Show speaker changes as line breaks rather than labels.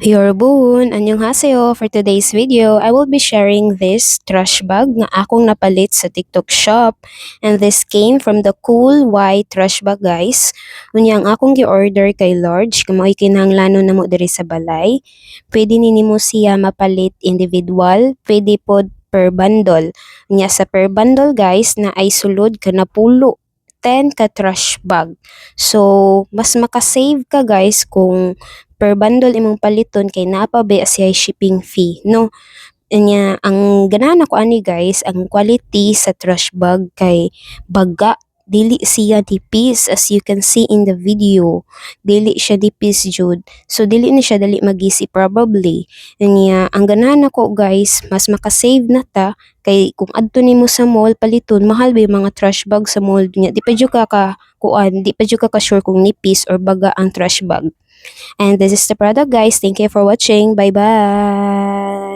Yorbun, annyeonghaseyo. For today's video, I will be sharing this trash bag na akong napalit sa TikTok shop. And this came from the Cool White trash bag, guys. Unyang akong gi-order kay Large, kamo ikinahanglanon na mo diri sa balay. Pwede nimo siya mapalit individual, pwede pod per bundle. Unya sa per bundle, guys, na ay sulod ka na pulo 10 ka trash bag. So, mas makasave ka, guys, kung per bundle imong paliton kay naa pa ba siya shipping fee, no? Anya ang ganahan ako ani, guys, ang quality sa trash bag kay baga, dili siya nipis as you can see in the video. Dili siya nipis jud. So dili ni siya dali magisi probably. Anya ang ganahan ako, guys, mas makasave na ta kay kung adto nimo sa mall paliton mahal ba yung mga trash bag sa mall niya. Di pa jud ka kuan, di pa jud ka sure kung nipis or baga ang trash bag. And this is the product, guys. Thank you for watching. Bye bye.